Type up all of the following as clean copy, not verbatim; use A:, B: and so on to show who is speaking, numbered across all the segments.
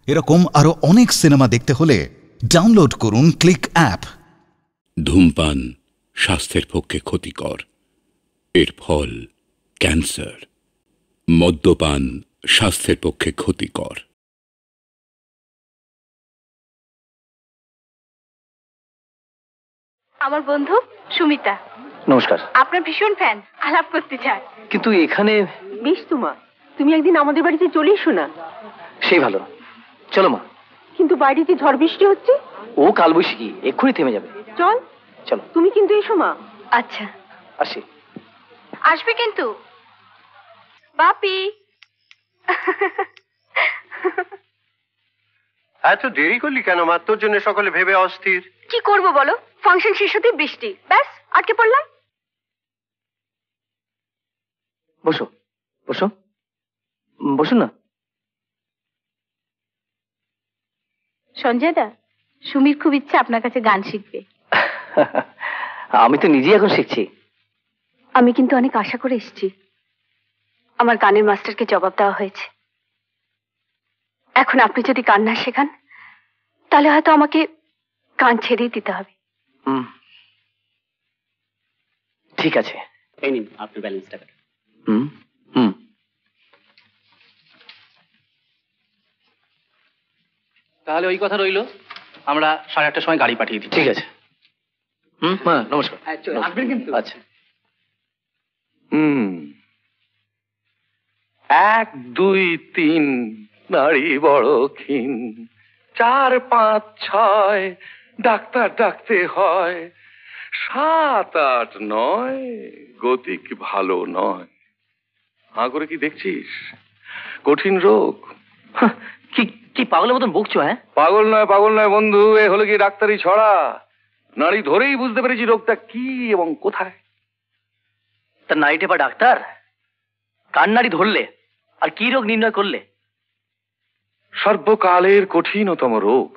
A: এরকম আরো অনেক সিনেমা দেখতে হলে ডাউনলোড করুন ক্লিক অ্যাপ।
B: ধূমপান স্বাস্থ্যের পক্ষে ক্ষতিকর, এর ফল ক্যান্সার। মদ্যপান স্বাস্থ্যের পক্ষে ক্ষতিকর।
C: আমার বন্ধু সুমিতা।
D: নমস্কার।
C: আপনার ভীষণ ফ্যান, আলাপ করতে চায়।
D: কিন্তু এখানে
C: বেশ তোমা, তুমি একদিন আমাদের বাড়িতে চলে এসো না।
D: সেই ভালো, চলো মা।
C: কিন্তু বাড়িতে ঝড় বৃষ্টি হচ্ছে।
D: ও কালবৈশাখী, এক্ষুনি থেমে যাবে।
C: চল
D: চলো।
C: তুমি কিন্তু এসো মা। আচ্ছা
D: আসি।
C: আসবে কিন্তু বাপি।
E: এত দেরি করলি কেন মা? তোর জন্য সকলে ভেবে অস্থির।
C: কি করব বলো, ফাংশন শেষ হতে বৃষ্টি, ব্যাস আটকে পড়লাম।
D: বসো বসো, বসুন না।
C: সঞ্জয় দা, সুমির খুব ইচ্ছা আপনার কাছে গান শিখবে।
D: আমি তো নিজেই এখন শিখছি।
C: আমি কিন্তু অনেক আশা করে এসেছি। আমার গানের মাস্টারকে জবাব দেওয়া হয়েছে। এখন আপনি যদি গান না শেখান তাহলে হয়তো আমাকে গান ছেড়েই দিতে হবে।
D: ঠিক আছে,
F: এই নিন আপনার ব্যালেন্সটা।
D: হুম হুম।
F: তাহলে ওই কথা রইলো, আমরা 8:30টার সময় গাড়ি পাঠিয়ে দিই।
D: ঠিক আছে। মা নমস্কার।
F: আসবেন কিন্তু।
D: আচ্ছা।
G: 1 2 3 নারী বড় ক্ষীণ, 4 5 6 ডাক্তার ডাকতে হয়, 7 8 9 গতিক ভালো নয়। হা করে কি দেখছিস? কঠিন রোগ।
D: কি কি পাগলের মতন বকছো? হ্যাঁ,
G: পাগল নয় বন্ধু, এ হলো কি ডাক্তারি ছড়া। নারী ধরেই বুঝতে পেরেছি রোগটা কি এবং কোথায়।
D: তা নারীটা বা ডাক্তার কার নারী ধরলে আর কি রোগ নির্ণয় করলে?
G: সর্বকালের কঠিনতম রোগ।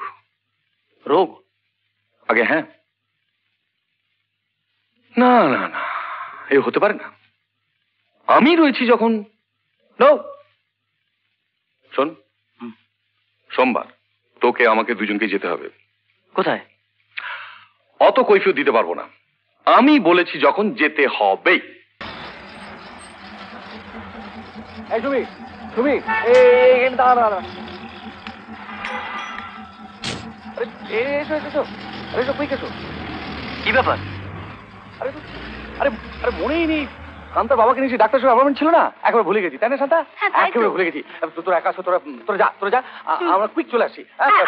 D: রোগ?
G: আগে হ্যাঁ। না না না, এ হতে পারে না। আমি রয়েছি যখন। শোন, সোমবার তোকে আমাকে দুজনকে যেতে হবে।
D: কোথায়?
G: অত কৈফিয়ত দিতে পারবো না। আমি বলেছি যখন যেতে হবেই।
D: তুমি কি ব্যাপার?
G: আরে মনেই নেই, শান্তার বাবাকে নিয়েছি ডাক্তার সাহেব অ্যাপয়েন্টমেন্ট ছিল না, একবার ভুলে গেছি। তাই না শান্তা? একেবারে ভুলে গেছি। তোরা একা আছো, তোরা যা, আমরা কুইক চলে আসি।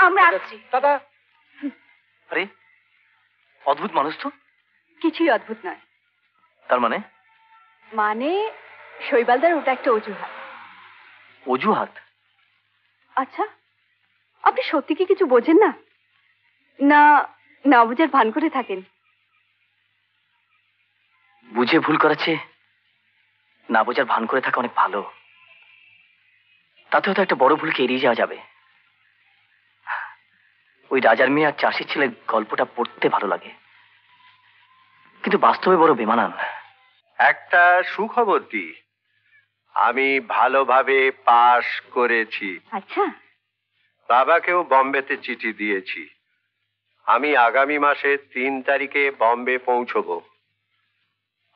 C: আমরা আসছি
G: দাদা।
D: আরে অদ্ভুত মানুষ তো।
C: কিছুই অদ্ভুত নয়।
D: তার মানে?
C: মানে শৈবালদার ওটা একটা অজুহাত।
D: অজুহাত?
C: আচ্ছা, আপনি সত্যি কি কিছু বোঝেন না? না না বুঝার ভান করে থাকেন?
D: বুঝে ভুল করাচ্ছে না বোঝার ভান করে থাকা অনেক ভালো। তাতে হয়তো একটা বড় ভুলকে এড়িয়ে যাওয়া যাবে। ওই রাজার মেয়ে আর চাষির ছেলের গল্পটা পড়তে ভালো লাগে, কিন্তু বাস্তবে বড় বেমানান।
E: একটা সুখবর কি, আমি ভালোভাবে পাশ করেছি।
C: আচ্ছা।
E: বাবাকেও বম্বেতে চিঠি দিয়েছি। আমি আগামী মাসের 3 তারিখে বম্বে পৌঁছবো।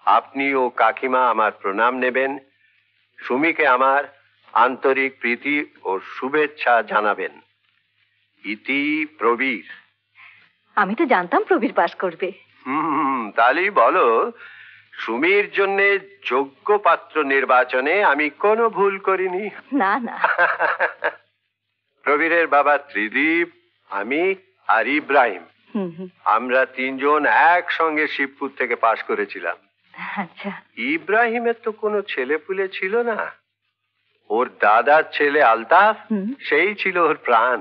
E: আপনি ও কাকিমা আমার প্রণাম নেবেন। সুমিকে আমার আন্তরিক প্রীতি ও শুভেচ্ছা জানাবেন। ইতি প্রবীর।
C: আমি তো জানতাম প্রবীর পাস করবে।
E: তাহলেই বলো, সুমির জন্য যোগ্য পাত্র নির্বাচনে আমি কোনো ভুল করিনি।
C: না না।
E: প্রবীরের বাবা ত্রিদীপ, আমি আর ইব্রাহিম, আমরা 3 জন একসঙ্গে শিবপুর থেকে পাশ করেছিলাম।
C: আচ্ছা।
E: ইব্রাহিমের তো কোনো ছেলেপুলে ছিল না। ওর দাদার ছেলে আলতাফ, সেই ছিল ওর প্রাণ।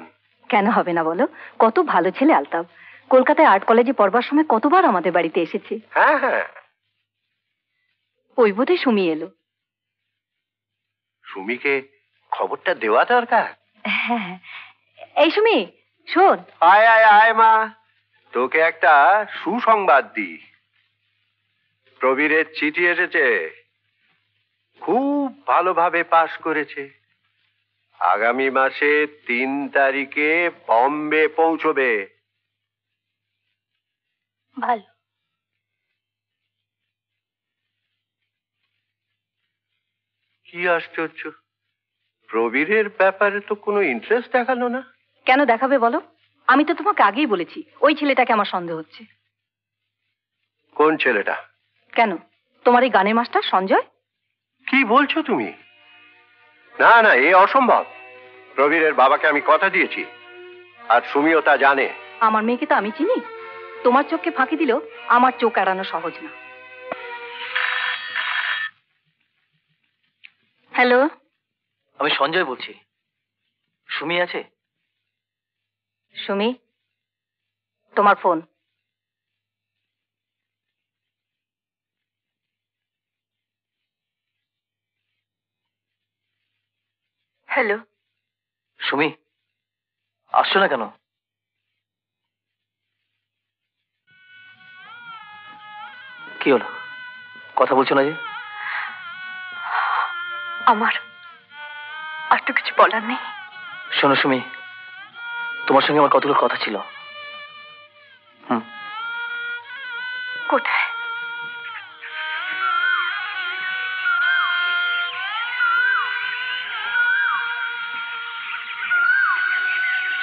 C: কেন হবে না বলো, কত ভালো ছেলে আলতাফ। কলকাতায় আর্ট কলেজে পড়বার সময় কতবার আমাদের বাড়িতে এসেছে।
E: হ্যাঁ হ্যাঁ।
C: ওই বোধে সুমি এলো।
E: সুমিকে খবরটা দেওয়া দরকার।
C: হ্যাঁ। এই সুমি শোন।
E: আয় আয় আয় মা, তোকে একটা সুসংবাদ দি। প্রবীরের চিঠি এসেছে, খুব ভালোভাবে পাশ করেছে। আগামী মাসে 3 তারিখে বম্বে পৌঁছবে।
C: ভালো।
E: কি আশ্চর্য, প্রবীরের ব্যাপারে তো কোনো ইন্টারেস্ট দেখালো না।
C: কেন দেখাবে বলো? আমি তো তোমাকে আগেই বলেছি ওই ছেলেটাকে আমার সন্দেহ হচ্ছে।
E: কোন ছেলেটা?
C: কেন, তোমার এই গানের মাস্টার সঞ্জয়?
E: কি বলছো তুমি? না না, এ অসম্ভব। প্রবীরের বাবাকে আমি কথা দিয়েছি, আর সুমিও তা জানে।
C: আমার মেয়েকে তো আমি চিনি, তোমার চোখকে ফাঁকি দিলেও আমার চোখ এড়ানো সহজ না। হ্যালো,
D: আমি সঞ্জয় বলছি। সুমি আছে?
C: সুমি, তোমার ফোন। হ্যালো।
D: সুমি, আসছো না কেন? কি হলো, কথা বলছো না যে?
C: আমার আর তো কিছু বলার নেই।
D: শোনো সুমি, তোমার সঙ্গে আমার কতগুলো কথা ছিল।
C: কোথায়?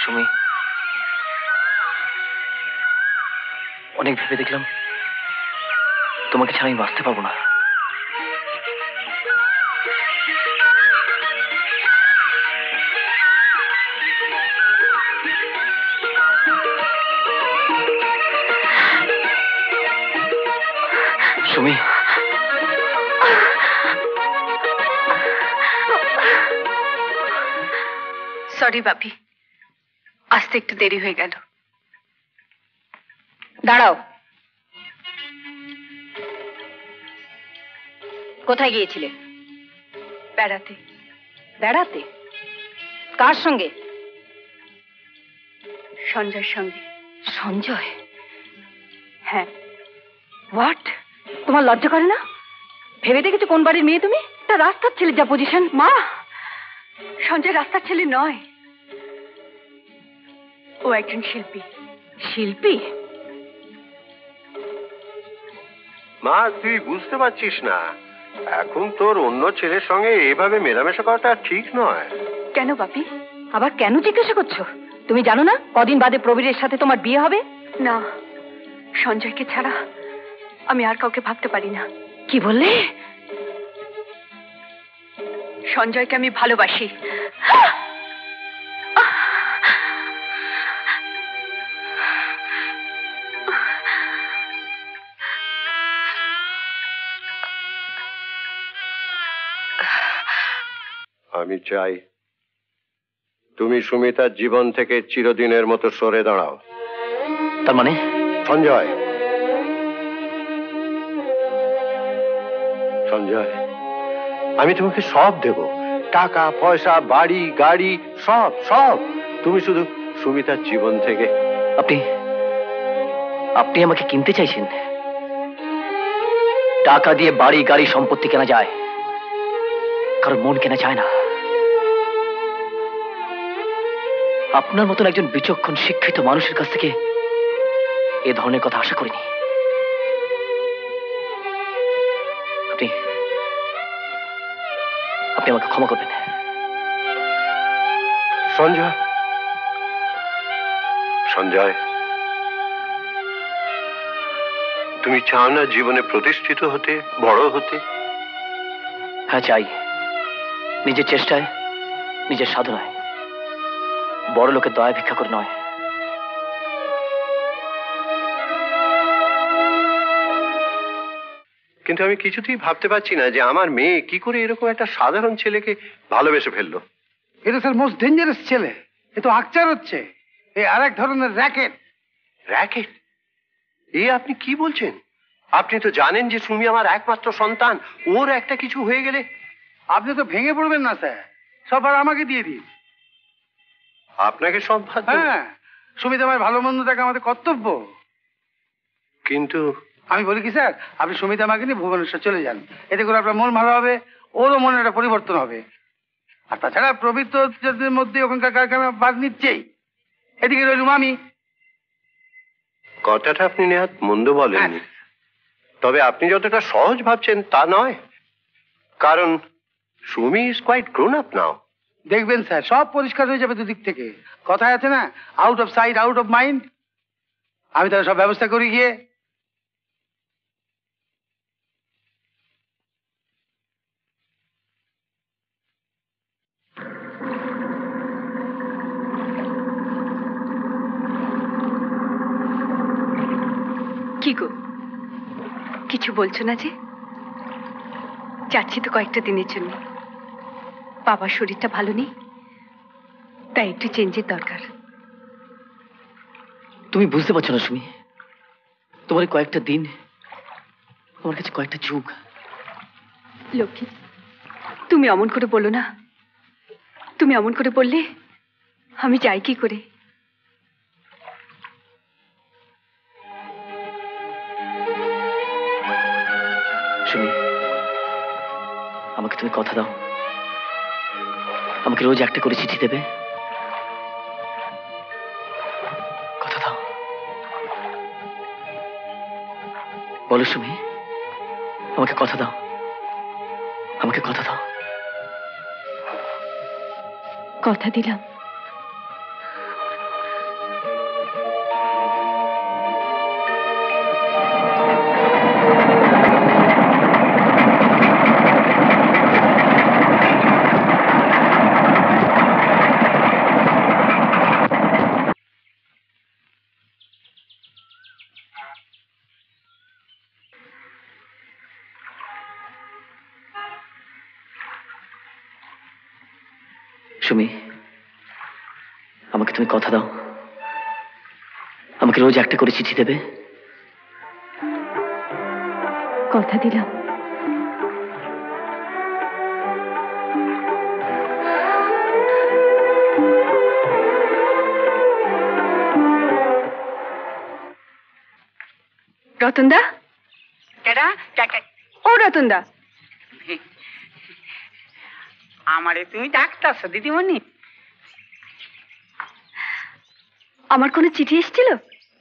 D: সুমি, অনেক ভেবে দেখলাম তোমাকে ছাড়া আমি বাঁচতে পারবো না। সুমি,
C: সরি বাপি, আসতে একটু দেরি হয়ে গেল। দাঁড়াও, কোথায় গিয়েছিলে? বেড়াতে। বেড়াতে? কার সঙ্গে? সঞ্জয়ের সঙ্গে। সঞ্জয়? হ্যাঁ। হোয়াট? তোমার লজ্জা করে না? ভেবে দেখেছো কোন বাড়ির মেয়ে তুমি? তা রাস্তার ছেলে যা পজিশন। মা, সঞ্জয় রাস্তার ছেলে নয়, ও একজন শিল্পী। শিল্পী?
E: মা, তুই বুঝতে পারছিস না, এখন তোর অন্য ছেলের সঙ্গে এভাবে মেলামেশা করাটা ঠিক নয়।
C: কেন বাপি, আবার কেন জিজ্ঞাসা করছো? তুমি জানো না কদিন বাদে প্রবীরের সাথে তোমার বিয়ে হবে? না, সঞ্জয়কে ছাড়া আমি আর কাউকে ভাবতে পারি না। কি বললে? সঞ্জয়কে আমি ভালোবাসি।
E: আমি চাই তুমি সুমিতার জীবন থেকে চিরদিনের মতো সরে দাঁড়াও।
D: তার মানে?
E: সঞ্জয়, সঞ্জয়, আমি তোমাকে সব দেব, টাকা পয়সা, বাড়ি গাড়ি, সব সব। তুমি শুধু সুমিতার জীবন থেকে।
D: আপনি আপনি আমাকে কিনতে চাইছেন? টাকা দিয়ে বাড়ি গাড়ি সম্পত্তি কেনা যায়, কারণ মন কেনা যায় না। আপনার মতন একজন বিচক্ষণ শিক্ষিত মানুষের কাছ থেকে এ ধরনের কথা আশা করিনি। আপনি আপনি আমাকে ক্ষমা করবেন।
E: সঞ্জয়, সঞ্জয়, তুমি চাও না জীবনে প্রতিষ্ঠিত হতে, বড় হতে?
D: হ্যাঁ চাই, নিজের চেষ্টায়, নিজের সাধনায়, বড় লোকের দয়া ভিক্ষা করে নয়।
E: কিন্তু আমি কিছুতেই ভাবতে পারছি না যে আমার মেয়ে কি করে এরকম একটা সাধারণ ছেলেকে ভালোবেসে ফেললো।
H: এটা স্যার মোস্ট ডেঞ্জারাস ছেলে। এ তো আকচার হচ্ছে, এ আর এক ধরনের র্যাকেট।
E: র্যাকেট? এ আপনি কি বলছেন? আপনি তো জানেন যে সুমি আমার একমাত্র সন্তান, ওর একটা কিছু হয়ে গেলে।
H: আপনি তো ভেঙে পড়বেন না স্যার, সব আর আমাকে দিয়ে দিন।
E: আপনাকে সব ভাত দেব?
H: হ্যাঁ, সুমিত আমার ভালো মন্দ দেখা আমাদের কর্তব্য।
E: কিন্তু
H: আমি বলি কি স্যার, আপনি সুমিত আমাকে নিয়ে ভুবনেশ্বর চলে যান, এতে করে আপনার মন ভালো হবে, ওরও মনে একটা পরিবর্তন হবে। আর তাছাড়া প্রবৃত্তদের মধ্যে ওখানকার কারখানা ভাগ নিচ্ছেই, এদিকে রইলুম আমি।
E: কথাটা আপনি নেহাত মন্দ বলেননি, তবে আপনি যতটা সহজ ভাবছেন তা নয়, কারণ Sumi is quite grown up now.
H: দেখবেন স্যার, সব পরিষ্কার হয়ে যাবে দুদিক থেকে। কথায় আছে না, out of sight out of mind. আমি তাহলে সব ব্যবস্থা করি গিয়ে।
C: কি গো, কিছু বলছো না যে? যাচ্ছি তো কয়েকটা দিনের জন্য। বাবার শরীরটা ভালো নেই, তাই একটু চেঞ্জের দরকার।
D: তুমি বুঝতে পারছো না সুমি, তোমার এই কয়েকটা দিন আমার কাছে কয়েকটা যুগ।
C: লক্ষ্মী, তুমি অমন করে বলো না। তুমি অমন করে বললে আমি যাই কি করে?
D: সুমি, আমাকে তুমি কথা দাও, আমাকে রোজ একটা করে চিঠি দেবে। কথা দাও, বলো সুমি, আমাকে কথা দাও, আমাকে কথা দাও।
C: কথা দিলাম।
D: সুমি, আমাকে তুমি কথা দাও, আমাকে রোজ একটা করে চিঠি দেবে।
C: কথা দিলাম। রতনদা, ও রতনদা,
I: আমারে তুমি ডাকতেছো দিদিমণি?
C: আমার কোনো চিঠি এসেছিল?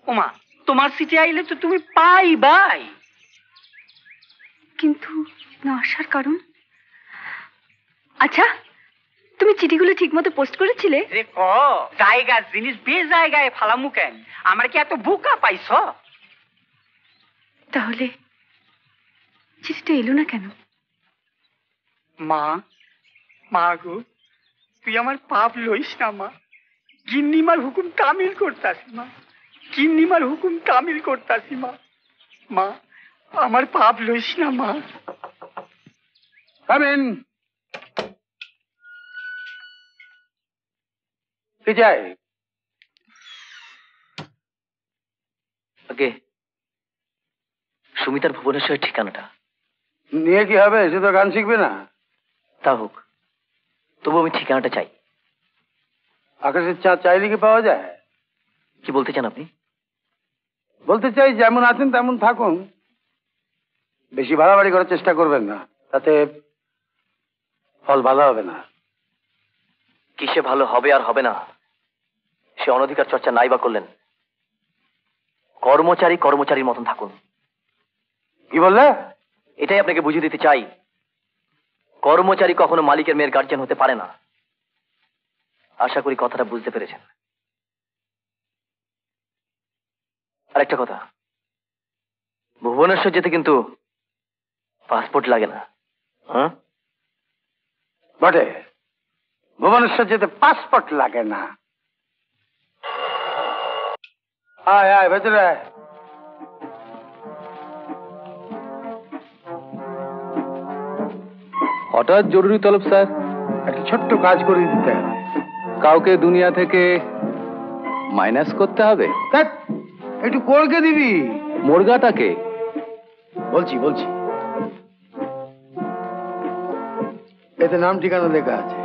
I: ওমা, তোমার চিঠি আইলে তো তুমি পাই বাই,
C: কিন্তু না আসার কারণ? আচ্ছা, তুমি চিঠিগুলো ঠিক মতো পোস্ট করেছিলে?
I: রে ক জায়গার জিনিস বে জায়গায় ফালামু কেন? আমার কি এত বোকা পাইছ?
C: তাহলে চিঠিটা এলো না কেন?
I: মা, মা গো, তুই আমার পাপ লইস না মা। গিন্নিমার হুকুম কামিল করতাছি মা, গিন্নিমার হুকুম কামিল করতাছি মা। মা, আমার পাপ লইস না মা।
H: কামেন। কি চাই?
D: আগে সুমিতার ভুবনেশ্বরের ঠিকানাটা।
H: নিয়ে কি হবে? সে তো গান শিখবে না।
D: তা হোক, তবু আমি ঠিকানাটা চাই।
H: আকাশের চাঁদ চাইলে কি পাওয়া যায়?
D: কি বলতে চান আপনি?
H: বলতে চাই, যেমন আছেন তেমন থাকুন, বেশি বাড়াবাড়ি করার চেষ্টা করবেন না, তাতে ফল ভালো হবে না।
D: কিসে ভালো হবে আর হবে না সে অনধিকার চর্চা নাই বা করলেন। কর্মচারী কর্মচারীর মতন থাকুন।
H: কি বললে?
D: এটাই আপনাকে বুঝিয়ে দিতে চাই, কর্মচারী কখনো মালিকের মেয়ের গার্জিয়ান হতে পারে না। আশা করি কথাটা বুঝতে পেরেছেন। আরেকটা কথা, ভুবনেশ্বর যেতে কিন্তু পাসপোর্ট লাগে না। হ্যাঁ
H: বটে, ভুবনেশ্বর যেতে পাসপোর্ট লাগে না। আয় আয় ভেতরে আয়।
G: হঠাৎ জরুরি তলব স্যার।
H: একটা ছোট্ট কাজ করে দিতে হবে।
G: কাউকে দুনিয়া থেকে মাইনাস করতে হবে।
H: ধ্যাৎ, একটু করকে দিবি।
G: মুরগাটাকে
H: বলছি বলছি, এতে নাম ঠিকানা লেখা আছে।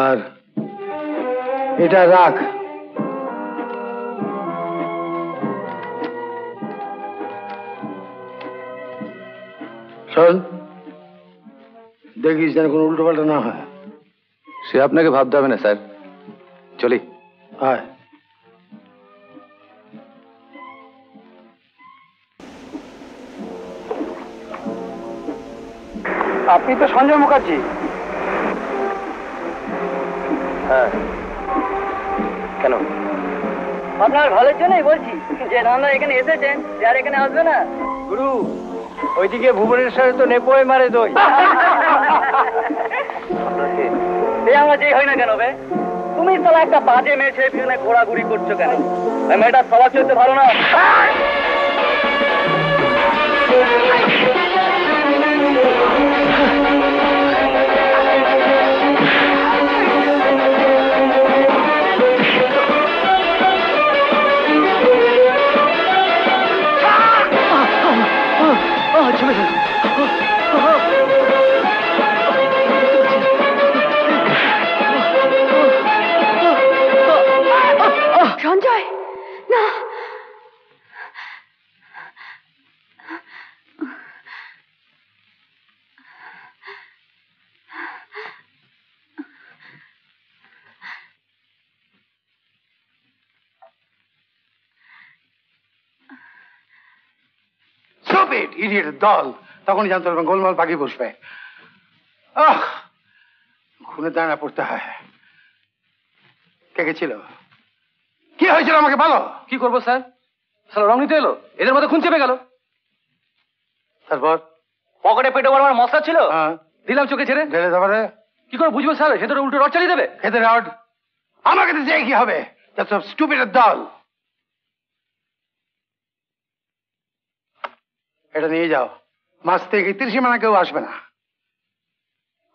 H: আর এটা রাখ। শোন, দেখিস যেন কোনো উল্টো পাল্টা না হয়।
G: সে আপনাকে ভাবতে হবে না স্যার, চলি।
H: আয়।
I: আপনি তো সঞ্জয় মুখার্জি?
D: হ্যাঁ, কেন?
J: আপনার ভালোর জন্যই বলছি যে রান্না এখানে এসেছেন, আর এখানে আসবে না।
I: গুরু, ওইদিকে ভুবনেশ্বরে তো নেপোয় মারে দই।
J: সে আমরা যেই হয় না কেন বে, তুমি তাহলে একটা বাজে মেয়ে ছেলে পিছনে ঘোরাঘুরি করছো কেন? ওই মেয়েটার স্বভাব চলতে ভালো না।
C: সঞ্জয়, না।
H: Stupid idiot দল, তখনই জানতে পারবেন গোলমাল পাখি বসবে। খুনে দানা পড়তে হয়। কে কে ছিল? কি হয়েছিল আমাকে বলো।
G: কি করবো স্যার, স্যার রং নিতে এলো, এদের মধ্যে খুন চেপে গেল।
H: তারপর
J: পকেটে পেটে বড় মশলা ছিল,
G: দিলাম চোখে ছেড়ে।
H: ঢেলে দেবারে
G: কি করে বুঝবো স্যার, সে তো উল্টো রড চালিয়ে দেবে।
H: খেতে রড আমাকে তো কি হবে? সব স্টুপিডের দল। এটা নিয়ে যাও, মাছ থেকে 30 মানা কেউ আসবে না।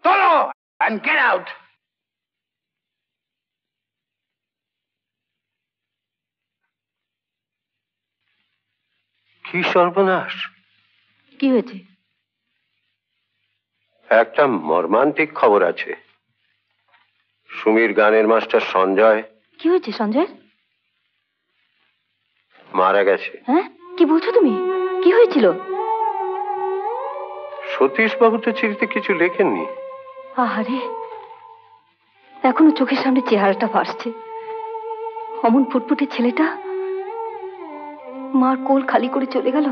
H: চলো and get out.
E: কি সর্বনাশ!
C: কি হয়েছে?
E: একটা মর্মান্তিক খবর আছে। সুমির গানের মাস্টার সঞ্জয়
C: কি হয়েছে সঞ্জয়?
E: মারা গেছে।
C: হ্যাঁ, কি বলছো তুমি? কি হয়েছিল?
E: সতীশ বাবু তো চিঠিতে কিছু লেখেননি।
C: আহারে, এখনো চোখের সামনে চেহারাটা ভাসছে। অমন ফুটফুটে ছেলেটা মার কোল খালি করে চলে গেল।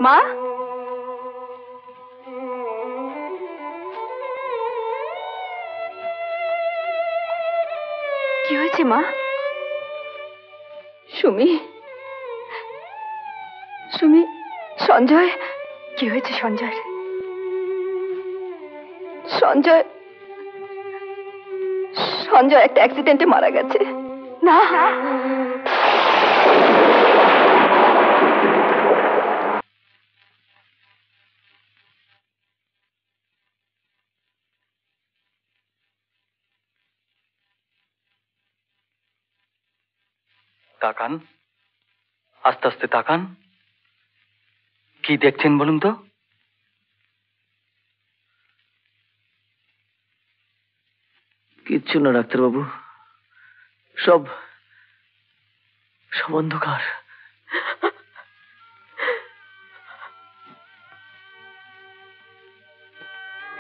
C: মা, কি হয়েছে মা? সুমি, সুমি, সঞ্জয়, কি হয়েছে সঞ্জয়? সঞ্জয়, সঞ্জয় একটা অ্যাক্সিডেন্টে মারা গেছে। না,
D: তাকান, আস্তে আস্তে তাকান। কি দেখছেন বলুন তো? কিচ্ছু না ডাক্তারবাবু, সব সব অন্ধকার।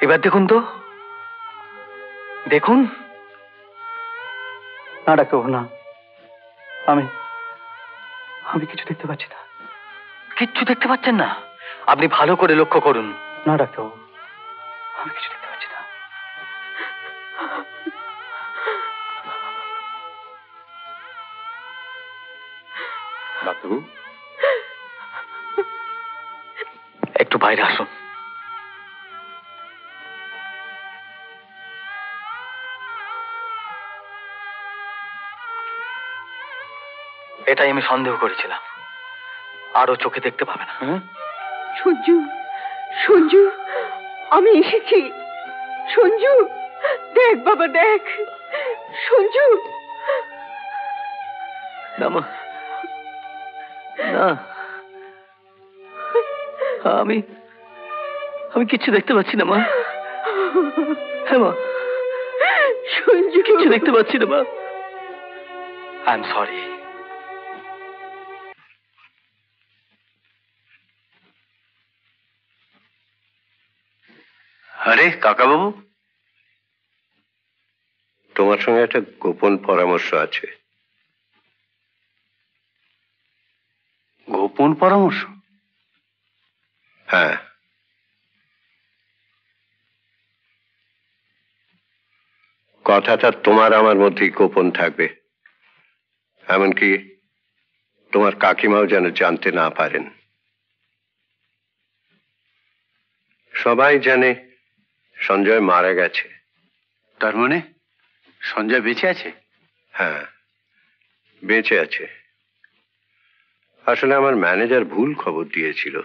D: এবার দেখুন তো, দেখুন।
F: না ডাক্তারবাবু, না, আমি কিছু দেখতে পাচ্ছি না।
D: কিচ্ছু দেখতে পাচ্ছেন না? আপনি ভালো করে লক্ষ্য করুন।
F: না ডাক্তারবাবু, আমি কিছু দেখতে পাচ্ছি না।
E: ডাক্তারবাবু,
D: একটু বাইরে আসুন। এটাই আমি সন্দেহ করেছিলাম, আরো চোখে দেখতে পাবে না।
C: সঞ্জু, সঞ্জু, আমি এসেছি। সঞ্জু, দেখ বাবা, দেখ। সঞ্জু,
D: না মা, না, আমি কিচ্ছু দেখতে পাচ্ছি না মা। হ্যাঁ মা,
C: সঞ্জু,
D: কিচ্ছু দেখতে পাচ্ছি না মা। I am sorry.
E: আরে কাকাবাবু, তোমার সঙ্গে একটা গোপন পরামর্শ আছে।
H: গোপন পরামর্শ?
E: হ্যাঁ, কথাটা তোমার আমার মধ্যেই গোপন থাকবে, এমনকি তোমার কাকিমাও যেন জানতে না পারেন। সবাই জানে সঞ্জয় মারা গেছে।
H: তার মানে সঞ্জয় বেঁচে আছে?
E: হ্যাঁ, বেঁচে আছে। আসলে আমার ম্যানেজার ভুল খবর দিয়েছিল।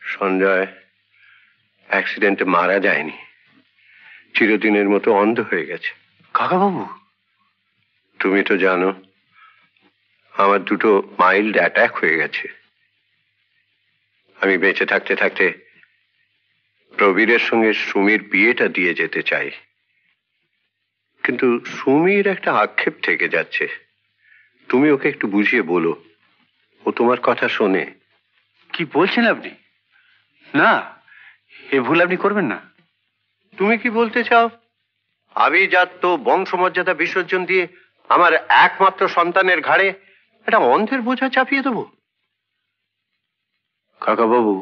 E: সঞ্জয় অ্যাক্সিডেন্টে মারা যায়নি, চিরদিনের মতো অন্ধ হয়ে গেছে।
H: কাকাবাবু,
E: তুমি তো জানো আমার 2টো মাইল্ড অ্যাটাক হয়ে গেছে। আমি বেঁচে থাকতে থাকতে প্রবীরের সঙ্গে সুমির বিয়েটা দিয়ে যেতে চাই, কিন্তু সুমির একটা আক্ষেপ থেকে যাচ্ছে। তুমি ওকে একটু বুঝিয়ে বলো, ও তোমার কথা শোনে।
H: কি বলছেন আপনি? না, এ ভুল আপনি করবেন না।
E: তুমি কি বলতে চাও আভিজাত্য বংশমর্যাদা বিসর্জন দিয়ে আমার একমাত্র সন্তানের ঘাড়ে একটা অন্ধের বোঝা চাপিয়ে দেবো?
H: কাকাবাবু,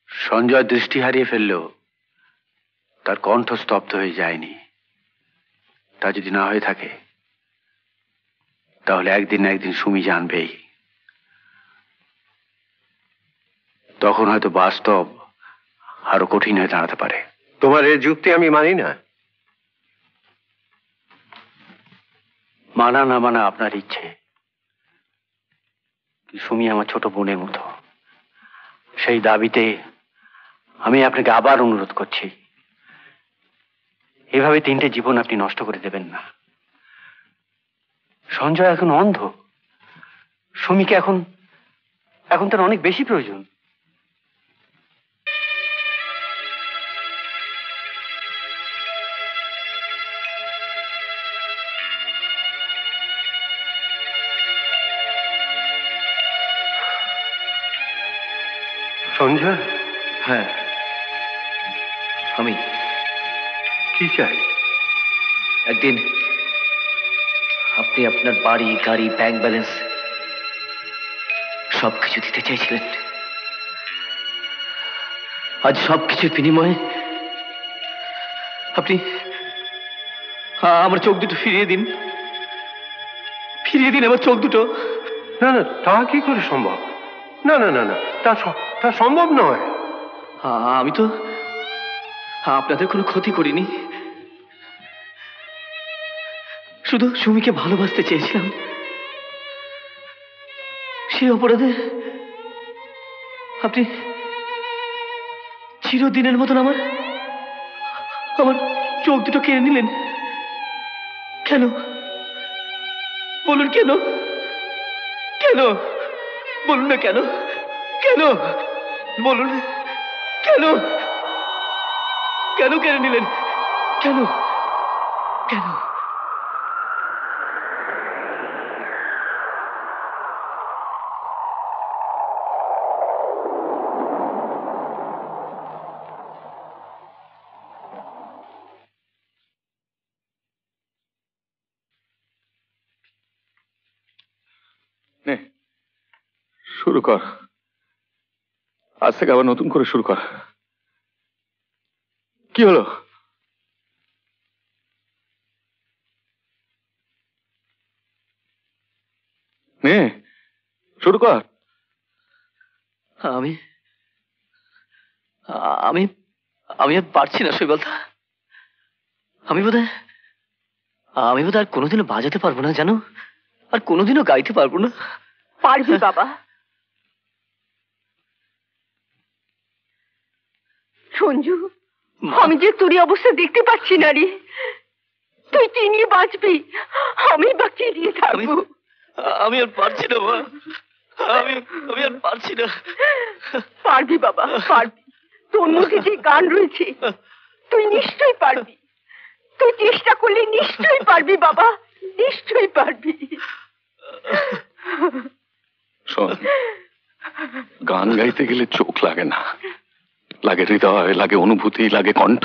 H: সঞ্জয় দৃষ্টি হারিয়ে ফেললেও তার কণ্ঠ স্তব্ধ হয়ে যায়নি। তা যদি না হয়ে থাকে তাহলে একদিন না একদিন সুমি জানবেই। তখন হয়তো বাস্তব আরো কঠিন হয়ে দাঁড়াতে পারে।
E: তোমার এই যুক্তি আমি মানি না।
H: মানা না মানা আপনার ইচ্ছে। সুমি আমার ছোট বোনের মতো, সেই দাবিতে আমি আপনাকে আবার অনুরোধ করছি, এভাবে 3টে জীবন আপনি নষ্ট করে দেবেন না। সঞ্জয় এখন অন্ধ, সুমিকে এখন তার অনেক বেশি প্রয়োজন।
E: সঞ্জয়?
D: হ্যাঁ, আমি।
E: কি চাই?
D: একদিন আপনি আপনার বাড়ি, গাড়ি, ব্যাংক ব্যালেন্স সবকিছু দিতে চাইছিলেন। আজ সবকিছুর বিনিময়ে আপনি আমার চোখ দুটো ফিরিয়ে দিন। ফিরিয়ে দিন আমার চোখ দুটো।
E: না না, তা কি করে সম্ভব? না না না না, তা সম্ভব নয়।
D: আমি তো আপনাদের কোনো ক্ষতি করিনি, শুধু সুমিকে ভালোবাসতে চেয়েছিলাম। সেই অপরাধে আপনি চিরদিনের মতন আমার চোখ দুটো কেড়ে নিলেন। কেন বলুন? কেন? কেন বলুন না? কেন? কেন বলুন? কেন? কেন কেড়ে নিলেন? কেন? কেন?
G: শুরু কর, আজ থেকে আবার নতুন করে শুরু কর। কি হলো? নে, শুরু কর।
D: আমি আমি আমি আর পারছি না শৈবালদা। আমি বোধহয় আর কোনোদিনও বাজাতে পারবো না, জানো? আর কোনোদিনও গাইতে পারবো না।
C: পারবি বাবা। সঞ্জু, আমি যে তোর অবস্থা দেখতে পাচ্ছি না রে। তুই কি নিয়ে বাঁচবি? আমি বা কি নিয়ে থাকবো?
D: আমি আর পারছি না মা, আমি আর পারছি না।
C: পারবি বাবা, পারবি। তোর মধ্যে যে গান রয়েছে তুই নিশ্চয়ই পারবি। তুই চেষ্টা করলে নিশ্চয়ই পারবি বাবা, নিশ্চয়ই পারবি।
G: শোন, গান গাইতে গেলে চোখ লাগে না,
K: লাগে হৃদয়, লাগে অনুভূতি, লাগে কণ্ঠ।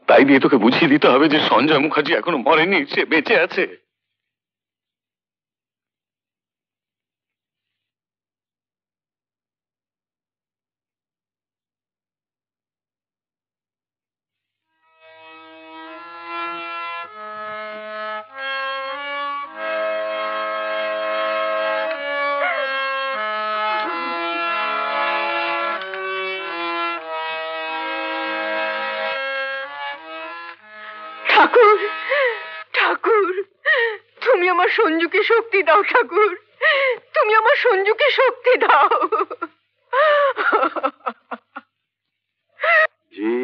K: তাই দিয়ে তোকে বুঝিয়ে দিতে হবে যে সঞ্জয় মুখার্জি এখনো মরেনি, সে বেঁচে আছে।
C: ঠাকুর, ঠাকুর, তুমি আমার সঞ্জুকে শক্তি দাও ঠাকুর, তুমি আমার সঞ্জুকে শক্তি দাও।
L: যে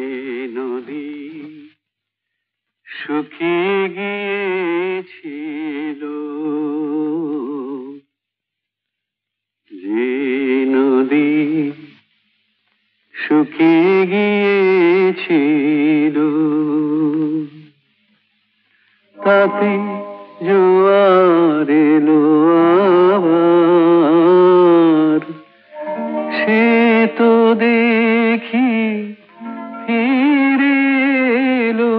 L: নদী শুকিয়ে গিয়েছিল, যে নদী শুকিয়ে গিয়েছিল, তাতে জোয়ার এলো আবার, সে তো দেখি ফিরে এলো,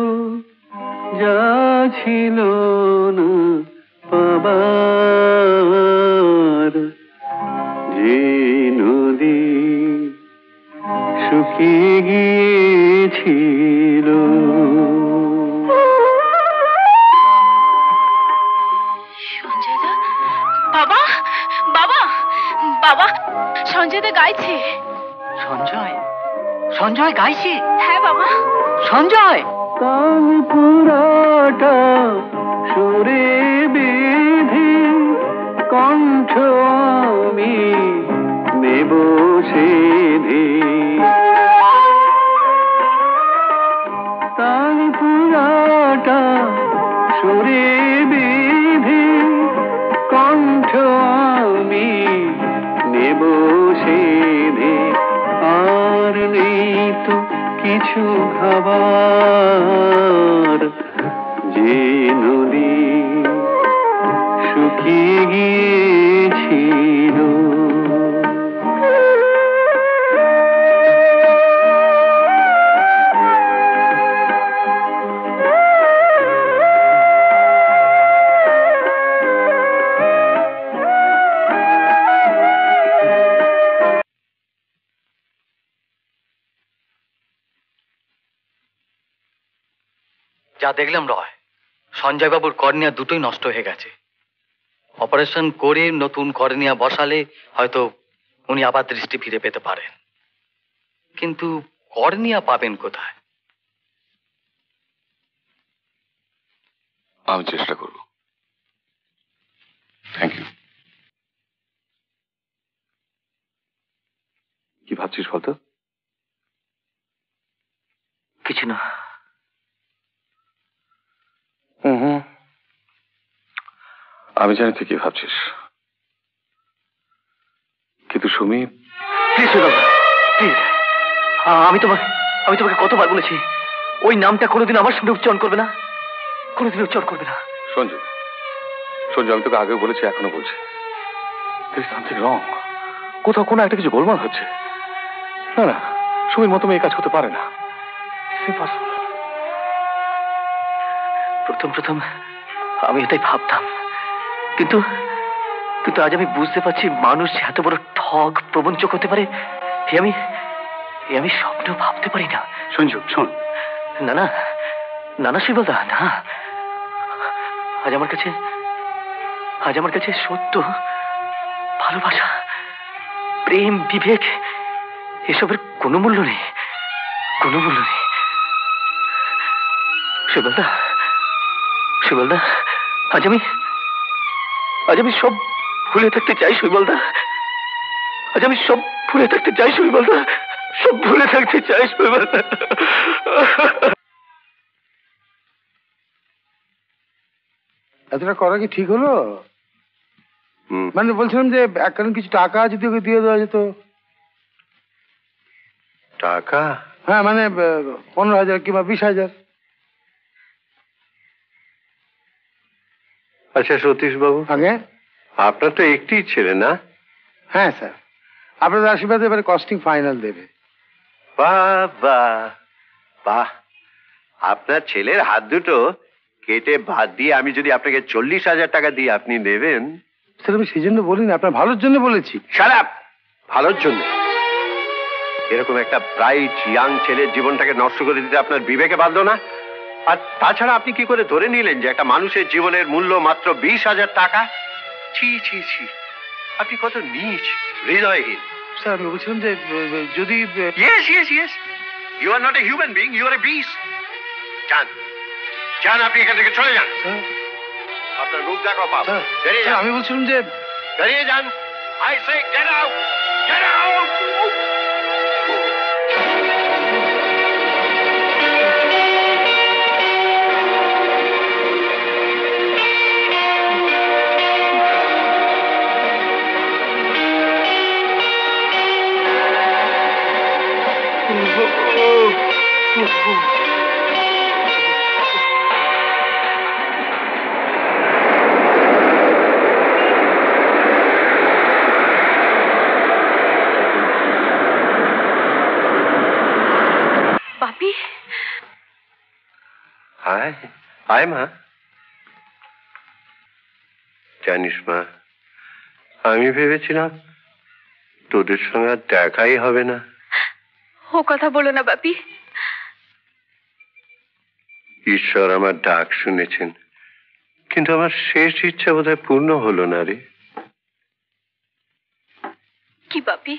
L: যা ছিল না পাবার। যে নদী শুকিয়ে গিয়েছিল।
C: বাবা, বাবা, বাবা, সঞ্জয় দা গাইছে।
D: সঞ্জয়? সঞ্জয় গাইছে?
C: হ্যাঁ বাবা।
D: সঞ্জয়
L: তাল পুরাটা সুরে বেঁধে কণ্ঠ আমি নেব সেধে, তাল পুরাটা সুরে বেঁধে কণ্ঠ আমি নেব সেধে। আর নেই তো কিছু খাবার, যে নদী শুকিয়ে গিয়েছিল।
D: যা দেখলাম রয়, সঞ্জয় বাবুর কর্নিয়া দুটোই নষ্ট হয়ে গেছে। অপারেশন করে নতুন কর্নিয়া বসালে হয়তো উনি আবার দৃষ্টি ফিরে পেতে পারেন, কিন্তু কর্নিয়া পাবেন কোথায়?
K: আমি চেষ্টা করব। Thank you. কি ভাবছিস বলতো?
D: কিছু না।
K: আমি জানি তুই কি ভাবছিস, কিন্তু সুমি,
D: আমি তোমাকে কতবার বলেছি ওই নামটা কোনোদিন আমার সামনে উচ্চারণ করবে না, কোনোদিন উচ্চারণ করবে না।
K: সঞ্জু, আমি তোকে আগেও বলেছি, এখনো বলছি, সামথিং রং। কোথাও কোনো একটা কিছু গোলমাল হচ্ছে। না না, সুমির মতো মেয়ে কাজ করতে পারে না।
D: প্রথম আমি এটাই ভাবতাম, কিন্তু আজ আমি বুঝতে পারছি মানুষ যে এত বড় ঠগ প্রবঞ্চক হতে পারে আমি স্বপ্নেও ভাবতে পারি না।
L: সঞ্জু শোন।
D: না না না না শিবদা, না। আজ আমার কাছে সত্য, ভালোবাসা, প্রেম, বিবেক এসবের কোনো মূল্য নেই, কোনো মূল্য নেই। শিবদা, আজ আমি সব ভুলে থাকতে চাই শৈবলদা। আজ আমি সব ভুলে থাকতে চাই শৈবলদা, সব ভুলে থাকতে চাই শৈবলদা।
H: এতটা করা কি ঠিক হলো? মানে বলছিলাম যে এখন কিছু টাকা যদি ওকে দিয়ে দেওয়া যেত।
E: টাকা?
H: হ্যাঁ, মানে 15,000 কিংবা 20,000।
E: আচ্ছা সতীশ বাবু,
H: আগে
E: আপনার তো একটিই ছেলে না?
H: হ্যাঁ স্যার, আপনাদের আশীর্বাদে এবারে কস্টিং ফাইনাল দেবে।
E: বাহ বাহ বাহ, আপনার ছেলের হাত দুটো কেটে বাদ দিয়ে আমি যদি আপনাকে 40,000 টাকা দিই আপনি নেবেন?
H: স্যার আমি সেই জন্য বলিনি, আপনার ভালোর জন্য বলেছি।
E: Shut up! ভালোর জন্য? এরকম একটা ব্রাইট ইয়াং ছেলের জীবনটাকে নষ্ট করে দিতে আপনার বিবেকে বাঁধলো না? আর তাছাড়া আপনি কি করে ধরে নিলেন যে একটা মানুষের জীবনের মূল্য মাত্র 20,000 টাকা? ছি ছি ছি, আপনি কত নীচ, হৃদয়হীন।
H: স্যার আমি বলছিলাম যে যদি
E: yes yes yes, you are not a human being, you are a beast. যান যান, আপনি এখান থেকে চলে যান। আপনার মুখ দেখো পাপ, বেরিয়ে যান।
H: আমি বলছিলাম যে
E: বেরিয়ে যান। I say get out, get out.
C: Bapi,
E: আয় আয় মা। জানিস মা, আমি ভেবেছিলাম তোদের সঙ্গে আর দেখাই হবে না।
C: ও কথা বলো না বাপি।
E: ঈশ্বর আমার ডাক শুনেছেন, কিন্তু আমার শেষ ইচ্ছা বোধহয় পূর্ণ হলো না রে।
C: কি বাপি?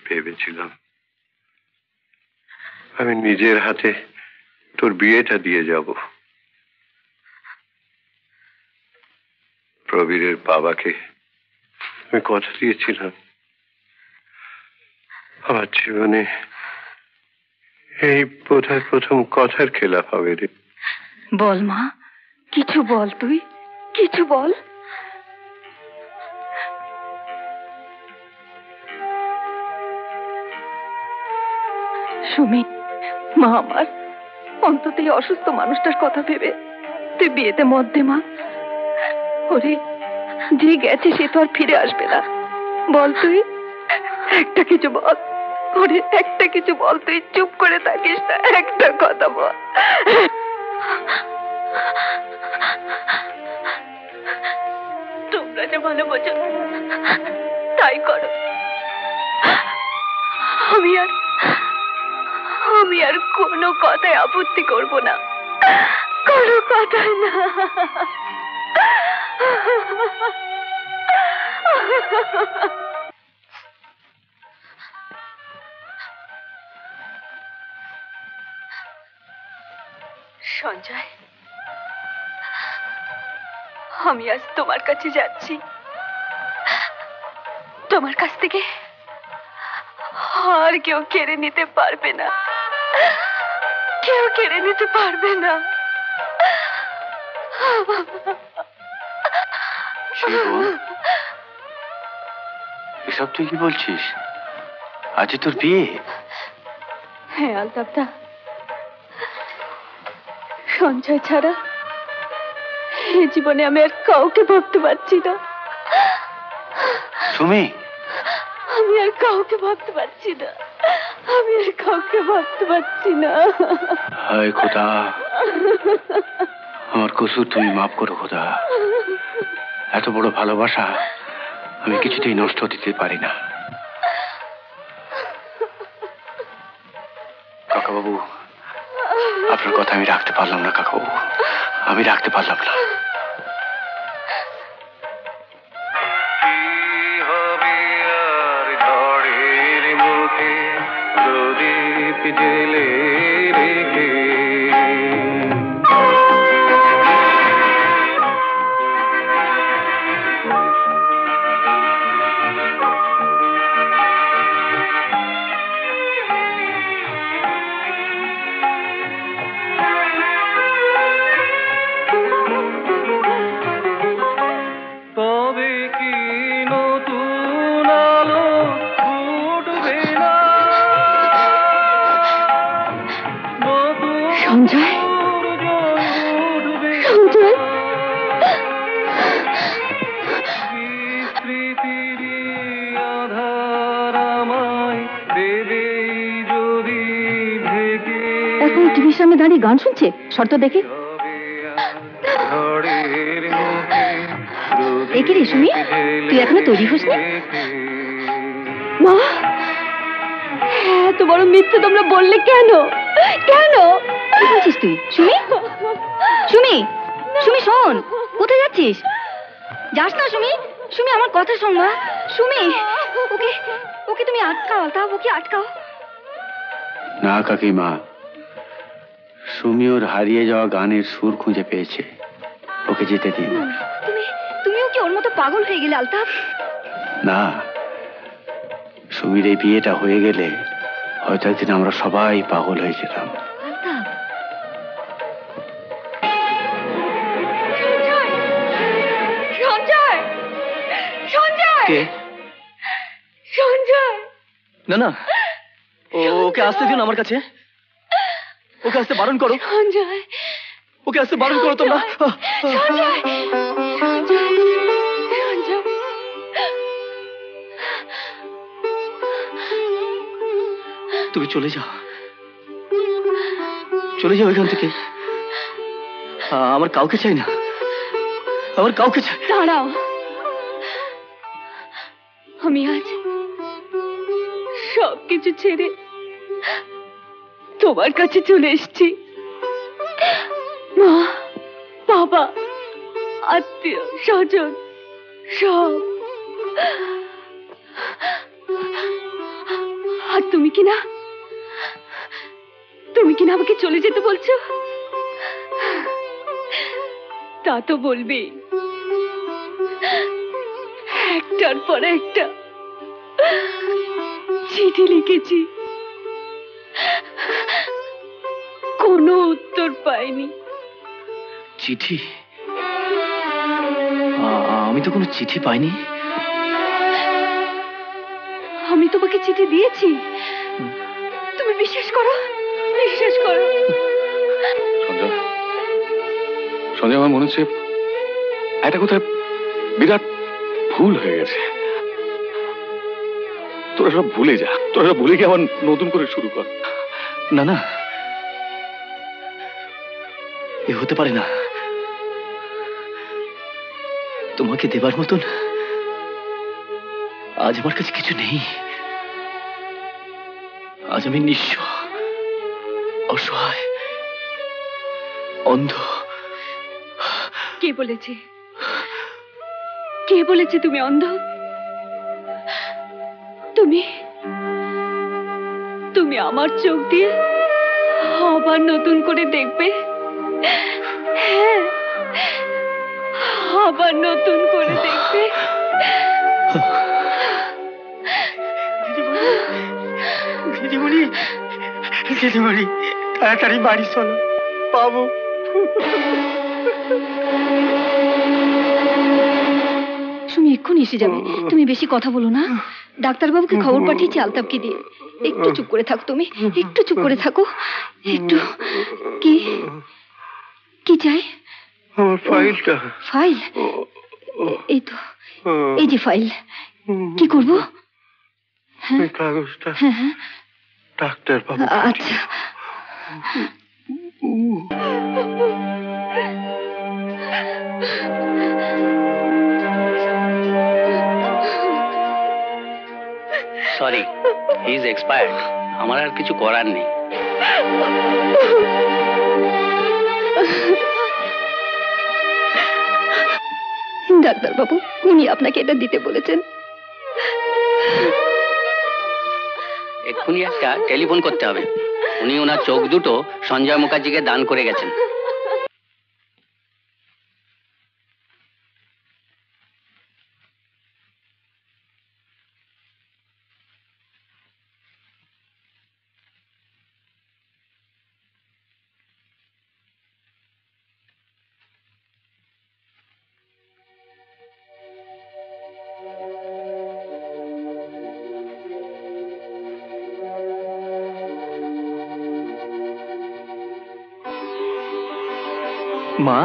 E: ভেবেছিলাম আমি নিজের হাতে তোর বিয়েটা দিয়ে যাব। প্রবীরের বাবাকে আমি কথা দিয়েছিলাম আমার জীবনে এই বোধহয় প্রথম কথার খেলাপ হবে রে।
C: বল মা, কিছু বল, তুই কিছু বল। সুমি, মা আমার, অন্তত এই অসুস্থ মানুষটার কথা ভেবে তুই বিয়েতে মত দে মা। ওরে, যে গেছে সে তো আর ফিরে আসবে না। বল তুই একটা কিছু বল। ওরে একটা কিছু বল, তুই চুপ করে থাকিস না, একটা কথা বল। তোমরা যে ভালো বোঝো তাই করো। আমি আর কোনো কথায় আপত্তি করব না, কোনো কথাই না। সঞ্জয়, আমি আজ তোমার কাছে যাচ্ছি। তোমার কাছ থেকে আর কেউ কেড়ে নিতে পারবে না, কেউ কেড়ে নিতে পারবে না।
L: এসব তুই কি বলছিস? আজ তোর বিয়ে?
C: হ্যাঁ আলতাফদা, সঞ্জয় ছাড়া এই জীবনে আমি আর কাউকে ভাবতে পারছি না।
L: সুমি,
C: আমি আর কাউকে ভাবতে পারছি না, আমি আর কাউকে ভাবতে পারছি না।
L: হায় খোদা, আমার কসুর তুমি মাফ করো খোদা। এত বড় ভালোবাসা আমি কিছুতেই নষ্ট দিতে পারি না। কাকাবাবু, আপনার কথা আমি রাখতে পারলাম না কাকাবাবু, আমি রাখতে পারলাম না।
C: সঞ্জয়, সঞ্জয়,
L: আধার
C: সামনে দাঁড়িয়ে গান শুনছে? শর্ত দেখে। একে রে সুমি, তুই এখনো তৈরি হসনি? মা, এত বড় মিথ্যে তোমরা বললে কেন? কেন? কি বলছিস তুই? সুমি, সুমি, সুমি শোন, কোথায় যাচ্ছিস? যাস না সুমি। সুমি আমার কথা শোন মা। সুমি, ওকে ওকে তুমি আটকাও, তা ওকে আটকাও।
L: না কাকিমা, সুমি ওর হারিয়ে যাওয়া গানের সুর খুঁজে পেয়েছে, ওকে যেতে দিন।
C: তুমিও কি ওর মতো পাগল হয়ে গেলে আলতাফ?
L: না, সুমির এই বিয়েটা হয়ে গেলে হয়তো একদিন আমরা সবাই পাগল হয়ে যেতাম।
C: সঞ্জয়, সঞ্জয়, সঞ্জয়।
D: না না, ওকে আসতে দিন আমার কাছে। ওকে আসতে বারণ করো।
C: সঞ্জয়,
D: ওকে আসতে বারণ করো তোমরা।
C: সঞ্জয়, সঞ্জয়, সঞ্জয়।
D: তুমি চলে যাও, চলে যাও এখান থেকে। আমার কাউকে চাই না, আমার কাউকে চাই।
C: দাঁড়াও, আমি আজ সবকিছু ছেড়ে তোমার কাছে চলে এসেছি। মা, বাবা, আত্মীয় স্বজন সব। আর তুমি কিনা আমাকে চলে যেতে বলছো? তা তো বলবি, একটার পর একটা চিঠি লিখেছি, কোনো উত্তর পাইনি।
D: চিঠি? আমি তো কোনো চিঠি পাইনি।
C: আমি তোমাকে চিঠি দিয়েছি, তুমি বিশ্বাস করো, বিশ্বাস করো।
K: সঞ্জয়, আমার মনে হচ্ছে একটা কোথায় বিরাট ভুল হয়ে গেছে। তোরা সব ভুলে যা, তোরা সব ভুলে গিয়ে আবার নতুন করে শুরু কর।
D: না না, এ হতে পারে না। তোমাকে দেবার মতন আজ আমার কাছে কিছু নেই। আজ আমি নিঃস্ব, অসহায়, অন্ধ।
C: কে বলেছে? কে বলেছে তুমি অন্ধ? তুমি আমার চোখ দিয়ে আবার নতুন করে দেখবে। হ্যাঁ, আবার নতুন করে দেখবে।
I: দিদিমণি, দিদিমণি, তাড়াতাড়ি বাড়ি চলো, বাবু।
C: সুমি এক্ষুনি এসে যাবে, তুমি বেশি কথা বলো না। ডাক্তারবাবুকে খবর পাঠিয়েছি আলতাফকে দিয়ে। একটু চুপ করে থাকো, তুমি একটু চুপ করে থাকো। একটু। কি কি চাই?
E: আমার ফাইলটা।
C: ফাইল? এই তো, এই যে ফাইল। কি করবো?
E: কাগজটা
C: হ্যাঁ,
E: ডাক্তার বাবু।
C: আচ্ছা।
J: Sorry, he is expired. আমার আর কিছু করার নেই।
C: ডাক্তারবাবু, উনি আপনাকে এটা দিতে বলেছেন।
J: এক্ষুনি একটা টেলিফোন করতে হবে। উনি ওনার চোখ দুটো সঞ্জয় মুখার্জিকে দান করে গেছেন।
D: মা,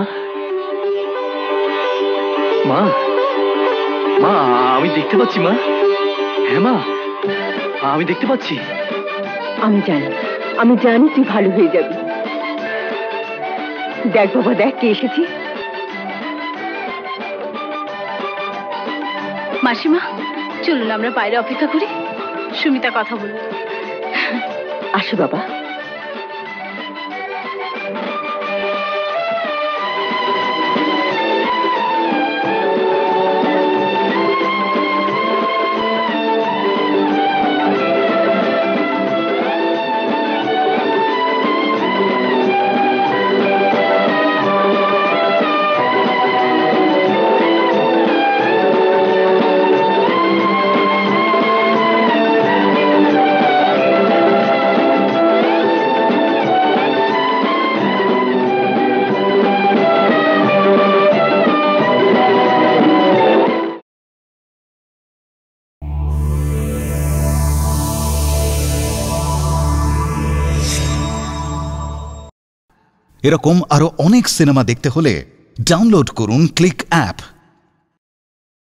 D: মা, মা, আমি দেখতে পাচ্ছি মা। হ্যাঁ মা, আমি দেখতে পাচ্ছি।
C: আমি জানি তুই ভালো হয়ে যাবি। দেখ বাবা, দেখ কে এসেছি।
M: মাসিমা, চলুন আমরা বাইরে অপেক্ষা করি, সুমিতা কথা বলুন।
C: আসো বাবা।
A: এরকম আরো অনেক সিনেমা দেখতে হলে ডাউনলোড করুন ক্লিক অ্যাপ।